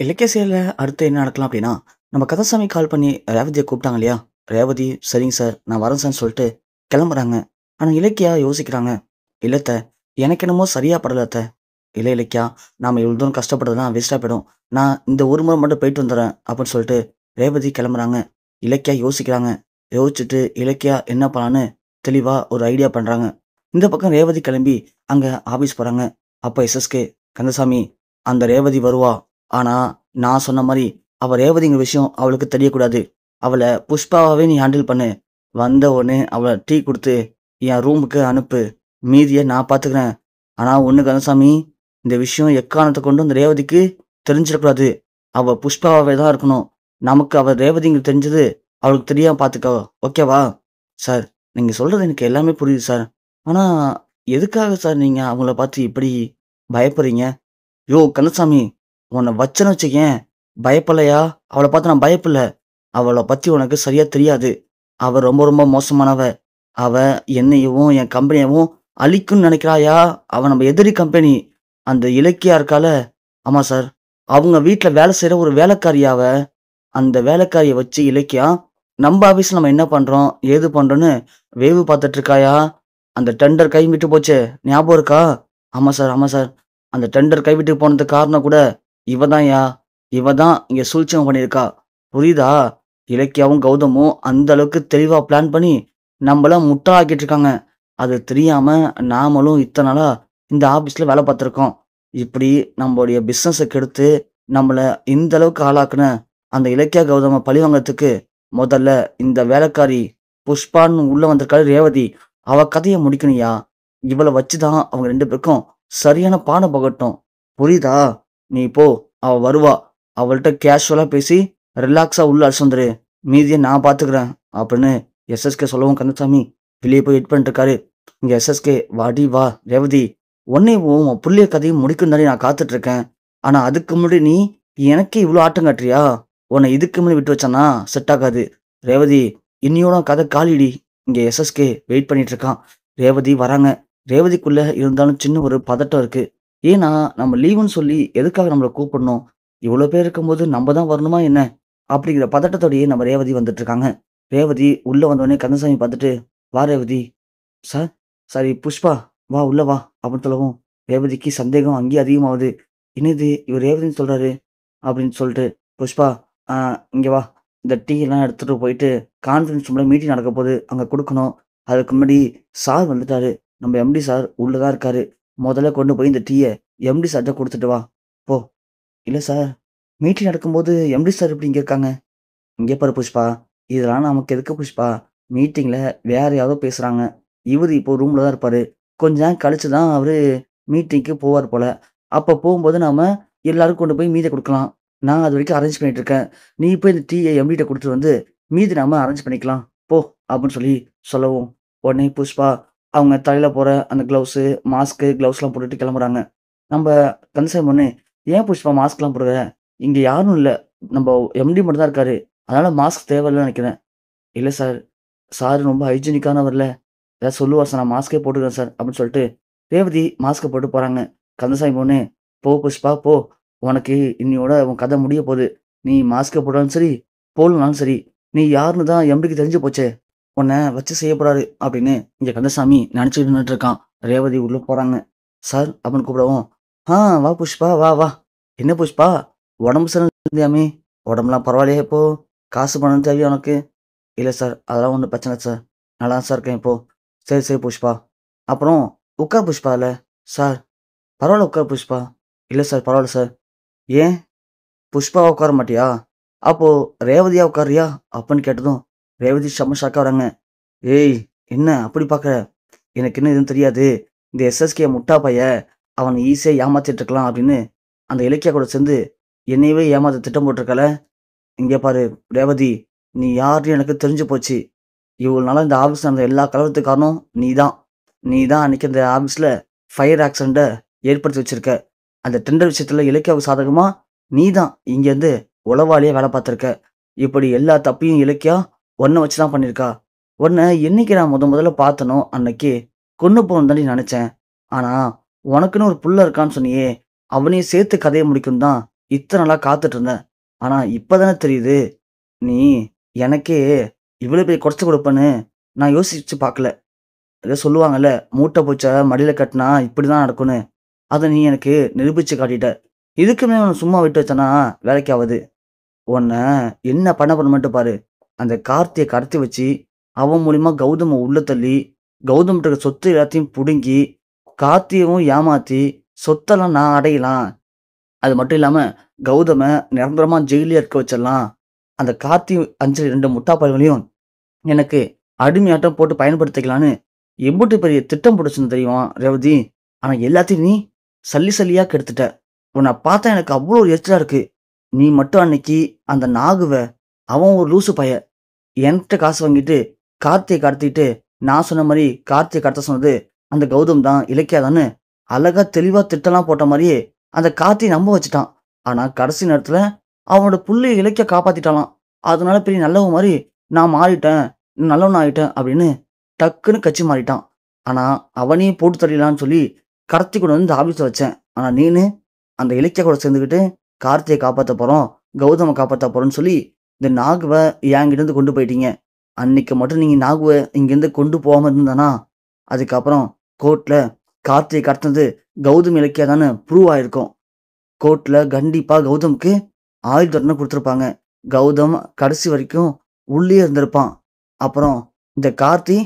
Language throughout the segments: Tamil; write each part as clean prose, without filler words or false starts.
இலக்கிய செயல்ல அடுத்து என்ன நடக்கலாம் அப்படின்னா, நம்ம கந்தசாமி கால் பண்ணி ரேவதிய கூப்பிட்டாங்க இல்லையா? ரேவதி, "சரிங்க சார், நான் வரேன் சார்ன்னு" சொல்லிட்டு கிளம்புறாங்க. ஆனா இலக்கியா யோசிக்கிறாங்க. "இல்ல அத்த, எனக்கு என்னமோ சரியா படல அத்த. இல்ல இலக்கியா, நாம இவ்வளோ தூரம் கஷ்டப்படுறதுலாம் வேஸ்ட்டா போயிடும். நான் இந்த ஒரு முறை மட்டும் போயிட்டு வந்துடுறேன்" அப்படின்னு சொல்லிட்டு ரேவதி கிளம்புறாங்க. இலக்கியா யோசிக்கிறாங்க. யோசிச்சுட்டு இலக்கியா என்ன பண்ணலான்னு தெளிவா ஒரு ஐடியா பண்றாங்க. இந்த பக்கம் ரேவதி கிளம்பி அங்க ஆபீஸ் போறாங்க. அப்ப எஸ்எஸ்கே, "கந்தசாமி, அந்த ரேவதி வருவா. ஆனா, நான் சொன்ன மாரி, அவ ரேவதிங்கிற விஷயம் அவளுக்கு தெரியக்கூடாது. அவள புஷ்பாவாவே நீ ஹேண்டில் பண்ணு. வந்த உடனே அவள டீ குடுத்து என் ரூமுக்கு அனுப்பு. மீதிய நான் பார்த்துக்கிறேன். ஆனா ஒண்ணு கந்தசாமி, இந்த விஷயம் எக்காரணத்த கொண்டும் இந்த ரேவதிக்கு தெரிஞ்சிடக்கூடாது. அவ புஷ்பாவாவே தான் இருக்கணும். நமக்கு அவ ரேவதிங்கிறது தெரிஞ்சது அவளுக்கு தெரியாம பார்த்துக்கோ. ஓகேவா?" "சார், நீங்க சொல்றது எனக்கு எல்லாமே புரியுது சார். ஆனா, எதுக்காக சார் நீங்க அவங்கள பார்த்து இப்படி பயப்படுறீங்க?" "யோவ் கந்தசாமி, உன்னை வச்சேன்னு வச்சுக்கயேன், பயப்படலையா? அவளை பார்த்து நான் பயப்படல. அவளை பத்தி உனக்கு சரியா தெரியாது. அவ ரொம்ப ரொம்ப மோசமானவ. அவ என்னையவும் என் கம்பெனியவும் அழிக்கும்னு நினைக்கிறாயா? அவ நம்ம எதிரி கம்பெனி. அந்த இலக்கியா இருக்கால." "ஆமா சார். அவங்க வீட்ல வேலை செய்ற ஒரு வேலைக்காரி அவ. அந்த வேலைக்காரிய வச்சு இலக்கியா, நம்ப ஆபீஸ்ல நம்ம என்ன பண்றோம், ஏது பண்றோம்னு வேவு பார்த்துட்டு இருக்காயா? அந்த டெண்டர் கைவிட்டு போச்சே, ஞாபகம் இருக்கா?" "ஆமா சார், ஆமா சார். அந்த டெண்டர் கைவிட்டு போனதுக்கு காரணம் கூட இவ தான்யா. இவ தான் இங்க சூழ்ச்சியம் பண்ணியிருக்கா. புரியுதா? இலக்கியாவும் கௌதமும் அந்த அளவுக்கு தெளிவா பிளான் பண்ணி நம்மள முட்டாளாக்கிட்டு இருக்காங்க. அது தெரியாம நாமளும் இத்தன நாளா இந்த ஆபீஸ்ல வேலை பார்த்துருக்கோம். இப்படி நம்மளுடைய பிசினஸ கெடுத்து நம்மள இந்த அளவுக்கு ஆளாக்குன அந்த இலக்கியா கௌதம பழிவாங்கறதுக்கு முதல்ல இந்த வேலைக்காரி புஷ்பான்னு உள்ள வந்திருக்காளே ரேவதி, அவ கதைய முடிக்கணும்யா. இவள வச்சு தான் அவங்க 2 பேருக்கும் சரியான பாடம் புகட்டும். புரியுதா? நீ போ. அவ வருவா. அவள்ட்ட கேஷுவலா பேசி ரிலாக்ஸா உள்ள அழைச்சிட்டு வந்துரு. மீதிய நான் பார்த்துக்கிறேன்" அப்படின்னு எஸ்எஸ்கே சொல்லவும் கந்தசாமி வெளிய போய் வெயிட் பண்ணிட்டு இருக்காரு. இங்க எஸ்எஸ்கே, "வாடி வா ரேவதி, உன்னையும் உன் புள்ளைய கதையும் முடிக்கும் தாண்டி நான் காத்துட்டு இருக்கேன். ஆனா அதுக்கு முன்னாடி நீ எனக்கே இவ்ளோ ஆட்டம் காட்டுறியா? உன்னை இதுக்கு முன்னாடி விட்டு வச்சேன்னா செட் ஆகாது. ரேவதி, இன்னியோட கதை காலிடி." இங்க எஸ்எஸ்கே வெயிட் பண்ணிட்டு இருக்கான். ரேவதி வராங்க. ரேவதிக்குள்ள இருந்தாலும் சின்ன ஒரு பதட்டம் இருக்கு. ஏன்னா, நம்ம லீவுன்னு சொல்லி எதுக்காக நம்மள கூப்பிடணும்? இவ்வளோ பேர் இருக்கும்போது நம்ம தான் வரணுமா என்ன? அப்படிங்கிற பதட்டத்தோடயே நம்ம ரேவதி வந்துட்டுருக்காங்க. ரேவதி உள்ள வந்தோனே கந்தசாமி பார்த்துட்டு, "வா ரேவதி." "சார், சாரி புஷ்பா, வா உள்ள வா" அப்படின்னு சொல்லவும், ரேவதிக்கு சந்தேகம் அங்கேயே அதிகமாகுது. "என்னது இவர் ரேவதின்னு சொல்றாரு?" அப்படின்னு சொல்லிட்டு, "புஷ்பா, ஆ இங்க வா. இந்த டீ எல்லாம் எடுத்துட்டு போயிட்டு கான்ஃபரன்ஸ் ரூம்ல மீட்டிங் நடக்க போகுது. அங்க குடுக்கணும். அதுக்கு முன்னாடி சார் வந்துட்டாரு. நம்ம எம்டி சார் உள்ள தான் இருக்காரு. முதல்ல கொண்டு போய் இந்த டீய எம்டி சார்ட்ட குடுத்துட்டு வா. போ." "இல்ல சார், மீட்டிங் நடக்கும்போது எம்டி சார் எப்படி இங்க இருக்காங்க?" "இங்க பாரு புஷ்பா, இதெல்லாம் நமக்கு எதுக்கு புஷ்பா? மீட்டிங்ல வேற யாரோ பேசுறாங்க. இவரு இப்போ ரூம்ல தான் இருப்பாரு. கொஞ்ச நேரம் கழிச்சு தான் அவரு மீட்டிங்க்கு போவார் போல. அப்ப போகும்போது நாம எல்லாருக்கும் கொண்டு போய் மீதிய குடுக்கலாம். நான் அது வரைக்கும் அரேஞ்ச் பண்ணிட்டு இருக்கேன். நீ போய் இந்த டீய எம்டிட்ட குடுத்துட்டு வந்து மீதி நாம அரேஞ்ச் பண்ணிக்கலாம். போ" அப்படின்னு சொல்லி சொல்லவும், உடனே புஷ்பா அவங்க தலையில போற அந்த கிளவுஸு, மாஸ்க்கு, கிளவுஸ்லாம் போட்டுட்டு கிளம்புறாங்க. நம்ப கந்தசாமி பொண்ணு, "ஏன் புஷ்பா மாஸ்க்லாம் போடுற? இங்க யாரும் இல்ல. நம்ப எம்டி மட்டும் தான் இருக்காரு. அதனால மாஸ்க் தேவையில்லன்னு நெனைக்கிறேன்." "இல்ல சார், சார் ரொம்ப ஹைஜீனிக்கானவர்ல. ஏதாவது சொல்லுவார் சார். நான் மாஸ்க்கே போட்டுக்கிறேன் சார்" அப்படின்னு சொல்லிட்டு ரேவதி மாஸ்க்க போட்டு போறாங்க. கந்தசாமி பொண்ணு, "போ புஷ்பா போ. உனக்கு இன்னியோட உன் கதை முடிய போது. நீ மாஸ்க்க போட்டாலும் சரி, போடலனாலும் சரி. நீ யாருன்னு தான் எம்டிக்கு தெரிஞ்சு போச்சே. உன்ன வச்சு செய்ய போறாரு" அப்படின்னு இங்க கந்தசாமி நெனச்சுட்டு நின்னுட்டு இருக்கான். ரேவதி உள்ள போறாங்க. "சார்" அப்படின்னு கூப்பிடவும், "ஆ வா புஷ்பா, வா வா. என்ன புஷ்பா, உடம்பு சரியில்லையாமே? உடம்புலாம் பரவாயில்லையா இப்போ? காசு பணம் தேவையா உனக்கு?" "இல்ல சார், அதெல்லாம் ஒண்ணும் பிரச்சனை இல்ல சார். நல்லா தான் சார் இருக்கேன் இப்போ." "சரி, சரி புஷ்பா. அப்புறம் உட்கார் புஷ்பா அதுல." "சார், பரவாயில்ல உட்கார் புஷ்பா." "இல்ல சார், பரவாயில்ல சார்." "ஏன்? புஷ்பாவா உட்கார மாட்டியா? அப்போ ரேவதியா உட்காருறியா?" அப்படின்னு கேட்டதும், ரேவதி செம்ம ஷாக்கா வராங்க. "ஏய், என்ன அப்படி பார்க்குற? எனக்கு இன்னும் எதுவும் தெரியாது. இந்த எஸ்எஸ்கே முட்டா பையன். அவன ஈஸியா ஏமாத்திட்டு இருக்கலாம்" அப்படின்னு அந்த இலக்கியா கூட சேர்ந்து என்னையவே ஏமாத்த திட்டம் போட்டிருக்காளே. "இங்க பாரு ரேவதி, நீ யாருன்னு எனக்கு தெரிஞ்சு போச்சு. இவ்வளோ நாளா இந்த ஆஃபீஸ்ல நடந்த எல்லா கலவரத்துக்கும் காரணம் நீ தான். நீ தான் அன்னைக்கு இந்த ஆஃபீஸ்ல ஃபயர் ஆக்சிடென்ட்ட ஏற்படுத்தி வச்சிருக்க. அந்த டெண்டர் விஷயத்துல இலக்கியாவுக்கு சாதகமா நீ தான் இங்கேருந்து உளவாளியா வேலை பார்த்துருக்க. இப்படி எல்லா தப்பையும் இலக்கியா உன்ன வச்சு தான் பண்ணியிருக்கா. உன்ன என்னைக்கு நான் முதல்ல பார்த்தனோ அன்னைக்கு கொன்னு போகணும்னு தாண்டி நெனச்சேன். ஆனா உனக்குன்னு ஒரு புள்ள இருக்கான்னு சொன்னியே, அவனையும் சேர்த்து கதைய முடிக்கணும்னு தான் இத்தனை நாளா காத்துட்டு இருந்தேன். ஆனா இப்பதானே தெரியுது, நீ எனக்கே இவ்வளோ பெரிய கொறச்சு கொடுப்பன்னு நான் யோசிச்சு பார்க்கல. ஏதோ சொல்லுவாங்கல்ல, "மூட்டை பூச்ச மடியில கட்டினா இப்படிதான் நடக்கும்னு." அத நீ எனக்கு நிரூபிச்சு காட்டிட்ட. இதுக்கு மேல உன்ன சும்மா விட்டு வச்சேன்னா வேலைக்கு ஆவாது. உன்ன என்ன பண்ண போறேன்னு மட்டும் பாரு. அந்த கார்த்திய கடத்தி வச்சு, அவன் மூலியமா கௌதம உள்ள தள்ளி, கௌதம்ட்ட இருக்க சொத்து எல்லாத்தையும் புடுங்கி, கார்த்தியவும் ஏமாத்தி, சொத்தெல்லாம் நான் அடையலாம். அது மட்டும் இல்லாம, கௌதம நிரந்தரமா ஜெயில்லயே இருக்க வச்சிடலாம். அந்த கார்த்தி, அஞ்சலி 2 முட்டா பயல்களையும் எனக்கு அடிமையாட்டம் போட்டு பயன்படுத்திக்கலான்னு எம்புட்டு பெரிய திட்டம் போட்டுச்சுன்னு தெரியுமா ரேவதி? ஆனா எல்லாத்தையும் நீ சல்லி சல்லியா கெடுத்துட்ட. உன்ன பார்த்தா எனக்கு அவ்ளோ எரிச்சலா இருக்கு. நீ மட்டும் அன்னைக்கு அந்த நாகுவ, அவன் ஒரு லூசு பய. என்கிட்ட காசு வாங்கிட்டு கார்த்திய கடத்திட்டு, நான் சொன்ன மாரி கார்த்திய கடத்த சொன்னது அந்த கௌதம் தான், இலக்கியா தான்னு அழகா தெளிவா திட்டம்லாம் போட்ட மாரியே அந்த கார்த்திய நம்ப வச்சுட்டான். ஆனா கடைசி நேரத்துல அவனோட புள்ளைய இலக்கியா காப்பாத்திட்டாளாம். அதனால பெரிய நல்லவன் மாரி நான் மாறிட்டேன், நல்லவன் ஆயிட்டேன் அப்படின்னு டக்குன்னு கட்சி மாறிட்டான். ஆனா அவனையும் போட்டு தள்ளிடலான்னு சொல்லி கடத்தி கொண்டு வந்து ஆபீஸ்ல வச்சேன். ஆனா நீனு அந்த இலக்கியா கூட சேர்ந்துக்கிட்டு கார்த்திய காப்பாத்த போறோம், கௌதம காப்பாத்த போறோம்ன்னு சொல்லி இந்த நாகுவ என்கிட்டருந்து கொண்டு போயிட்டீங்க. அன்னைக்கு மட்டும் நீங்க நாகுவ இங்கேருந்து கொண்டு போகாம இருந்தனா, அதுக்கப்புறம் கோர்ட்ல கார்த்திய கடத்துனது கௌதம், இலக்கியா தான்னு ப்ரூவ் ஆயிருக்கும். கோர்ட்ல கண்டிப்பா கௌதம்க்கு ஆயுள் தண்டனை குடுத்துருப்பாங்க. கௌதம் கடைசி வரைக்கும் உள்ளேயே இருந்திருப்பான். அப்புறம் இந்த கார்த்தி,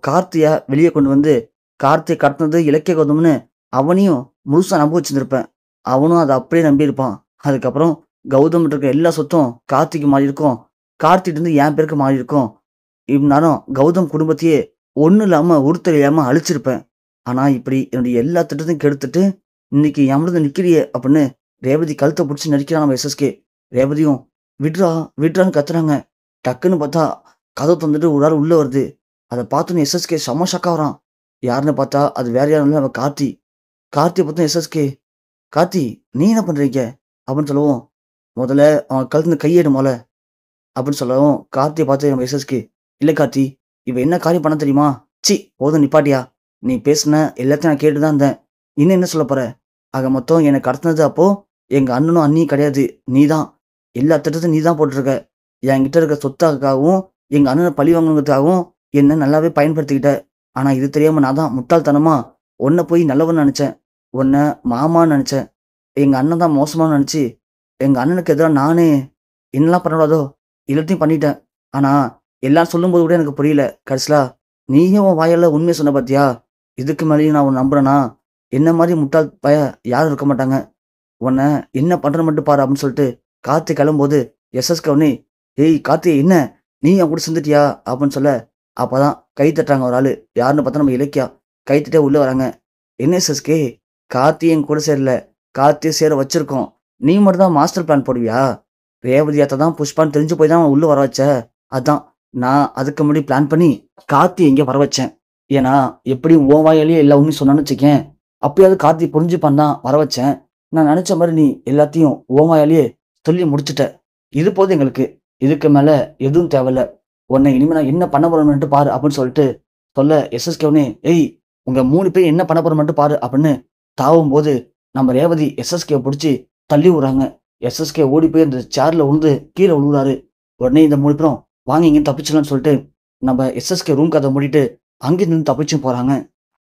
கார்த்திய வெளிய கொண்டு வந்து கார்த்திய கடத்துனது இலக்கிய கௌதம்னு அவனையும் முழுசா நம்ப வச்சிருந்திருப்பேன். அவனும் அத அப்படியே நம்பியிருப்பான். அதுக்கப்புறம் கௌதம்ட்ட இருக்க எல்லா சொத்தும் கார்த்திக்கு மாறியிருக்கும். கார்த்திட்டருந்து என் பேருக்கு மாறியிருக்கும். இருந்தாலும் கௌதம் குடும்பத்தையே ஒண்ணும் இல்லாம, உருத்தெரியாம அழிச்சிருப்பேன். ஆனா இப்படி என்னுடைய எல்லா திட்டத்தையும் கெடுத்துட்டு, இன்னைக்கு என் முன்னாடி நிக்கிறியே அப்படின்னு ரேவதி கழுத்த புடிச்சு நெரிக்கிறான் நம்ம எஸ்எஸ்கே. ரேவதியும் விட்றா, விட்றான்னு கத்துறாங்க. டக்குன்னு பார்த்தா கதவு தொறந்துட்டு ஒரு ஆள் உள்ள வருது. அத பார்த்தோன்னே எஸ்எஸ்கே செம்ம ஷாக்கா வரான். யாருன்னு பார்த்தா அது வேற யாரும் இல்ல, நம்ம கார்த்தி. கார்த்திய பார்த்தோன்னே எஸ்எஸ்கே, "கார்த்தி, நீ என்ன பண்றீங்க?" அப்படின்னு சொல்லவும், "முதல்ல அவன் கழுத்துலருந்து கைய எடு மொதல்ல" அப்படின்னு சொல்லவும், கார்த்திய பார்த்து நம்ம எஸ்எஸ்கே, "இல்ல கார்த்தி, இவ என்ன காரியம் பண்ணா தெரியுமா? ச்சீ! போதும் நிப்பாட்டியா? நீ பேசின எல்லாத்தையும் நான் கேட்டு தான் இருந்தேன். இன்னும் என்ன சொல்லப் போற? ஆக மொத்தம் என்ன கடத்துனது அப்போ எங்க அண்ணனும் அண்ணியும் கிடையாது. நீ தான். எல்லா திட்டத்தையும் நீ தான் போட்டுருக்க. என்கிட்ட இருக்க சொத்துக்காகவும், எங்க அண்ணன பழி வாங்கணுங்கிறதுக்காகவும் என்ன நல்லாவே பயன்படுத்திக்கிட்ட. ஆனா இது தெரியாம நான் தான் முட்டாள்தனமா உன்ன போய் நல்லவன்னு நெனச்சேன். உன்ன மாமான்னு நெனச்சேன். எங்க அண்ணன் தான் மோசமானவன்னு நெனச்சு, எங்க அண்ணனுக்கு எதிரா நானே என்னலாம் பண்ணக்கூடாதோ எல்லாத்தையும் பண்ணிட்டேன். ஆனா எல்லாரும் சொல்லும்போது கூட எனக்கு புரியல. கடைசில நீயும் உன் வாயால உண்மைய சொன்ன பாத்தியா? இதுக்கு மேலயும் நான் உன்ன நம்புறேனா? என்ன மாரி முட்டாள் பய யாரும் இருக்க மாட்டாங்க. உன்ன என்ன பண்றேன்னு மட்டும் பாரு" அப்படின்னு சொல்லிட்டு கார்த்தி கிளம்பும்போது எஸ்எஸ்கே உடனே, "ஏய் கார்த்தி, என்ன நீ என் கூட சேர்ந்துட்டியா?" அப்படின்னு சொல்ல, அப்பதான் கை தட்டுறாங்க ஒரு ஆளு. யாருன்னு பார்த்தா நம்ம இலக்கியா. கை தட்டியே உள்ள வராங்க. "என்ன எஸ்எஸ்கே, கார்த்தி என் கூட சேரல. கார்த்திய சேர வச்சிருக்கோம். நீ மட்டும் தான் மாஸ்டர் பிளான் போடுவியா? ரேவதி அத்த தான் புஷ்பான்னு தெரிஞ்சு போய் தான் அவன உள்ள வர வச்ச. அதான் நான் அதுக்கு முன்னாடி பிளான் பண்ணி கார்த்திய இங்க வர வச்சேன். ஏன்னா எப்படியும் உன் வாயாலேயே எல்லா உண்மையும் சொன்னான்னு வச்சுக்கயேன், அப்பயாவது கார்த்தி புரிஞ்சுப்பான்னு தான் வர வச்சேன். நான் நெனச்ச மாரி நீ எல்லாத்தையும் உன் வாயாலேயே சொல்லி முடிச்சுட்ட. இது போதும் எங்களுக்கு. இதுக்கு மேல எதுவும் தேவையில்ல. உன்னை இனிமே நான் என்ன பண்ண போறேன்னு மட்டும் பாரு" அப்படின்னு சொல்லிட்டு சொல்ல, எஸ்எஸ்கே உடனே, "ஏய், உங்க 3 பேரும் என்ன பண்ண போறேன்னு மட்டும் பாரு" அப்படின்னு தாவும்போது நம்ம ரேவதி எஸ்எஸ்கேவ புடிச்சு தள்ளி விடுறாங்க. எஸ்எஸ்கே ஓடி போய் அந்த சேர்ல விழுந்து கீழ விழுகுறாரு. உடனே இந்த 3 பேரும் வாங்க இங்கேருந்து தப்பிச்சிடலாம்னு சொல்லிட்டு நம்ம எஸ்எஸ்கே ரூம் கதவ மூடிட்டு அங்கேருந்து தப்பிச்சும் போறாங்க.